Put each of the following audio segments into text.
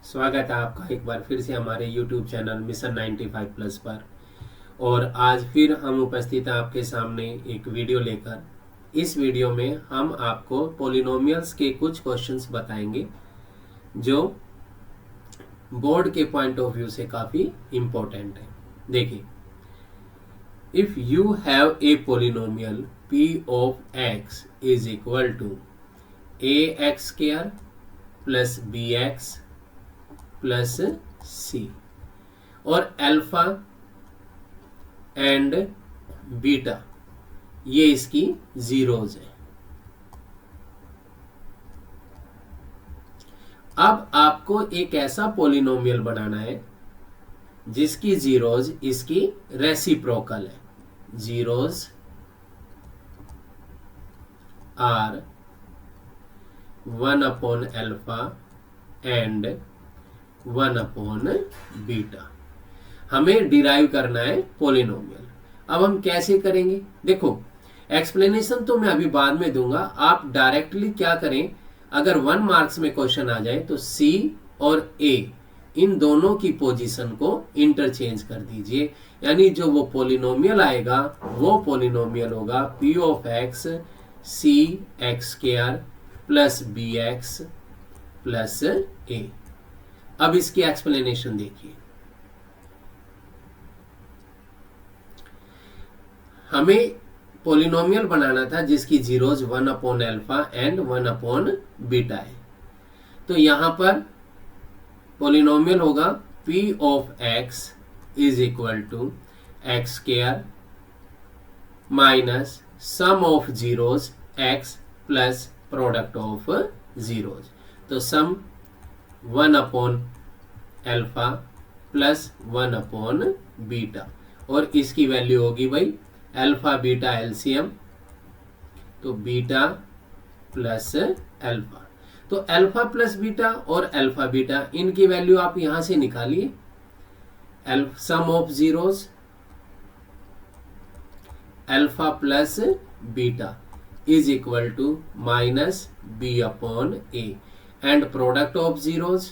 स्वागत है आपका एक बार फिर से हमारे YouTube चैनल मिशन 95 प्लस पर। और आज फिर हम उपस्थित हैं आपके सामने एक वीडियो लेकर। इस वीडियो में हम आपको पोलिनोमियल्स के कुछ क्वेश्चंस बताएंगे जो बोर्ड के पॉइंट ऑफ व्यू से काफ़ी इम्पोर्टेंट है। देखिए, if you have a polynomial p of x is equal to ax square plus bx plus c और अल्फा एंड बीटा ये इसकी जीरोज है। अब आपको एक ऐसा पोलिनोमियल बनाना है जिसकी जीरोज इसकी रेसिप्रोकल है। Zeros are 1 upon alpha and 1 upon beta. हमें डिराइव करना है पोलिनोमियल। अब हम कैसे करेंगे? देखो, एक्सप्लेनेशन तो मैं अभी बाद में दूंगा। आप डायरेक्टली क्या करें, अगर 1 मार्क्स में क्वेश्चन आ जाए तो सी और ए इन दोनों की पोजीशन को इंटरचेंज कर दीजिए। यानी जो वो पोलिनोमियल आएगा वो पोलिनोमियल होगा p of x c x square plus b x plus a. अब इसकी एक्सप्लेनेशन देखिए। हमें पोलिनोमियल बनाना था जिसकी zeros 1 upon alpha and 1 upon beta है। तो यहां पर पोलिनोमियल होगा p of x is equal to x square minus sum of zeros x plus product of zeros. तो sum 1 upon alpha plus 1 upon beta और इसकी वैल्यू होगी भाई अल्फा बीटा एलसीएम, तो बीटा प्लस अल्फा। तो alpha plus beta और alpha beta इनकी value आप यहां से निकालिए। Sum of zeros alpha plus beta is equal to minus b upon a and product of zeros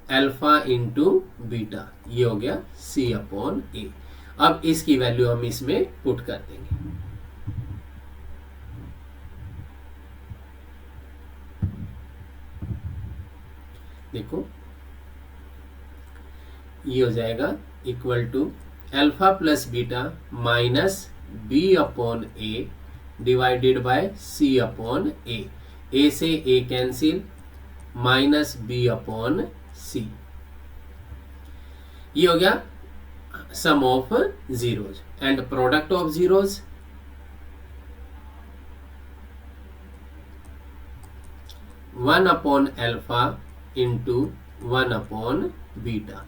alpha into beta, ये हो गया सी अपॉन ए। अब इसकी वैल्यू हम इसमें पुट कर देंगे। देखो, ये हो जाएगा equal to alpha plus beta minus b upon a divided by c upon a से a cancel minus b upon c. ये हो गया sum of zeros and product of zeros one upon alpha into 1 upon beta,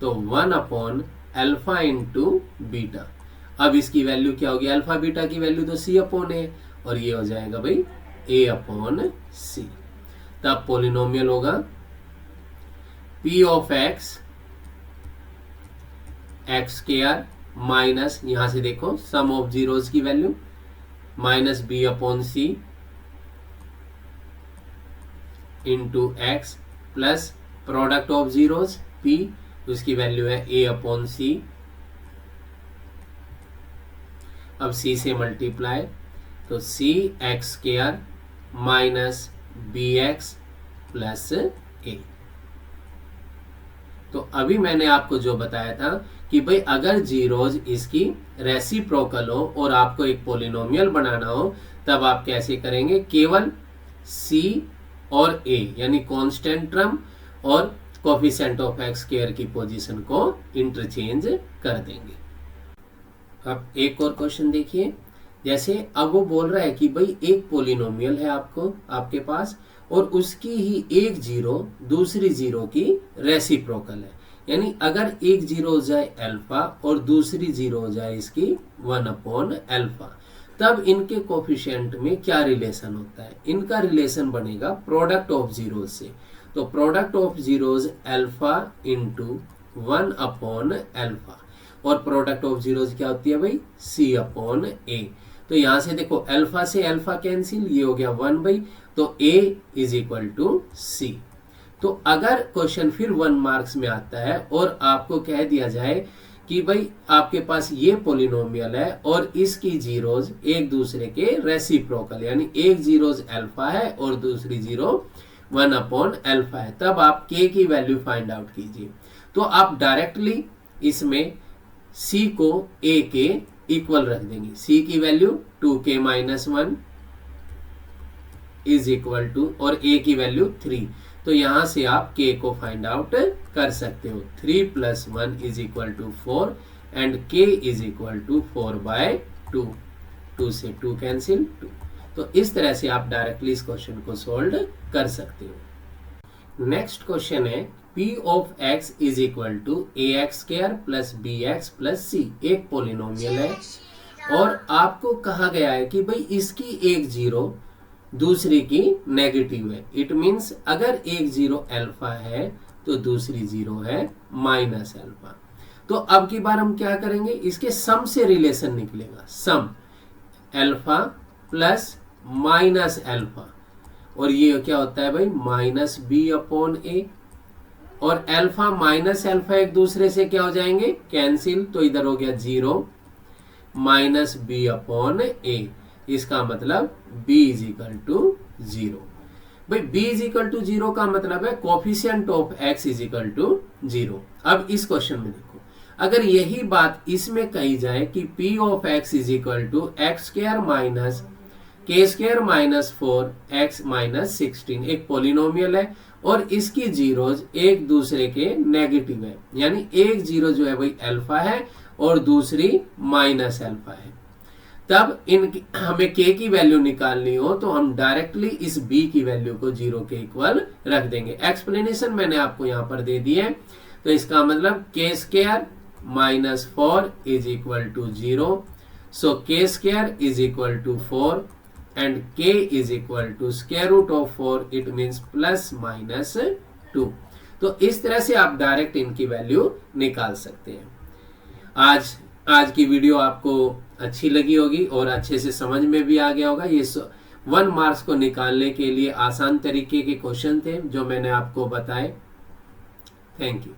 तो 1 upon alpha into beta. अब इसकी value क्या होगी? Alpha beta की वैल्यू तो सी अपॉन ए और ये हो जाएगा भाई ए अपॉन सी। तब पोलिनोमियल होगा p of x x square minus, यहां से देखो सम ऑफ जीरोज की value minus b upon c into x plus product of zeros p, उसकी वैल्यू है a अपॉन सी। अब c से मल्टीप्लाई, तो c x square minus b x plus a. तो अभी मैंने आपको जो बताया था कि भाई अगर जीरोज इसकी रेसिप्रोकल हो और आपको एक पोलिनोमियल बनाना हो तब आप कैसे करेंगे? केवल c और a यानी कांस्टेंट टर्म और कोफिशिएंट ऑफ एक्स स्क्वायर की पोजीशन को इंटरचेंज कर देंगे। अब एक और क्वेश्चन देखिए। जैसे अब वो बोल रहा है कि भाई एक पोलिनोमियल है आपके पास और उसकी ही एक जीरो दूसरी जीरो की रेसिप्रोकल है। यानी अगर एक जीरो हो जाए अल्फा और दूसरी जीरो हो जाए इसकी 1 अपॉन अल्फा, तब इनके कोफिशिएंट में क्या रिलेशन होता है? इनका रिलेशन बनेगा प्रोडक्ट ऑफ जीरोज से। तो product of zeros alpha into 1 upon alpha और प्रोडक्ट ऑफ जीरोज क्या होती है भाई? सी अपॉन ए। तो यहां से देखो अल्फा से अल्फा कैंसिल, ये हो गया 1 बाई, तो a इज इक्वल टू सी। तो अगर क्वेश्चन फिर 1 मार्क्स में आता है और आपको कह दिया जाए कि भाई आपके पास ये पोलिनोमियल है और इसकी जीरोज एक दूसरे के रेसिप्रोकल, यानी एक जीरोज अल्फा है और दूसरी जीरो 1/अल्फा है, तब आप k की वैल्यू फाइंड आउट कीजिए। तो आप डायरेक्टली इसमें c को a के इक्वल रख देंगे। c की value 2k - 1 is equal to, और a की वैल्यू 3, तो यहां से आप k को फाइंड आउट कर सकते हो। 3 + 1 is equal to 4 and k is equal to 4/2। 2 से 2 कैंसिल 2। तो इस तरह से आप डायरेक्टली इस क्वेश्चन को सोल्व कर सकते हो। नेक्स्ट क्वेश्चन है p of x is equal to ax² + bx + c। एक पोलिनोमियल है और आपको कहा गया है कि भाई इसकी एक जीरो दूसरी की नेगेटिव है। इट मीन्स अगर एक जीरो अल्फा है तो दूसरी जीरो है -अल्फा। तो अब की बार हम क्या करेंगे, इसके सम से रिलेशन निकलेगा। सम अल्फा प्लस -अल्फा, और ये क्या होता है भाई -b/a, और अल्फा -अल्फा एक दूसरे से क्या हो जाएंगे, कैंसिल, तो इधर हो गया 0 -b/a। इसका मतलब b = 0। भाई b = 0 का मतलब है कोफिशिएंट ऑफ x = 0। अब इस क्वेश्चन में देखो, अगर यही बात इसमें कही जाए कि p of x = x² - k² - 4x - 16, एक पोलिनोमियल है और इसकी जीरोज एक दूसरे के नेगेटिव है, यानी एक जीरो जो है भाई अल्फा है और दूसरी -अल्फा है, तब हमें k की वैल्यू निकालनी हो तो हम डायरेक्टली इस b की वैल्यू को 0 के इक्वल रख देंगे। एक्सप्लेनेशन मैंने आपको यहां पर दे दी है। तो इसका मतलब k² - 4 is equal to 0, so k² is equal to 4 and k is equal to √4, it means ±2। तो इस तरह से आप डायरेक्ट इनकी वैल्यू निकाल सकते हैं। आज की वीडियो आपको अच्छी लगी होगी और अच्छे से समझ में भी आ गया होगा। ये 1 मार्क्स को निकालने के लिए आसान तरीके के क्वेश्चन थे जो मैंने आपको बताए। Thank you.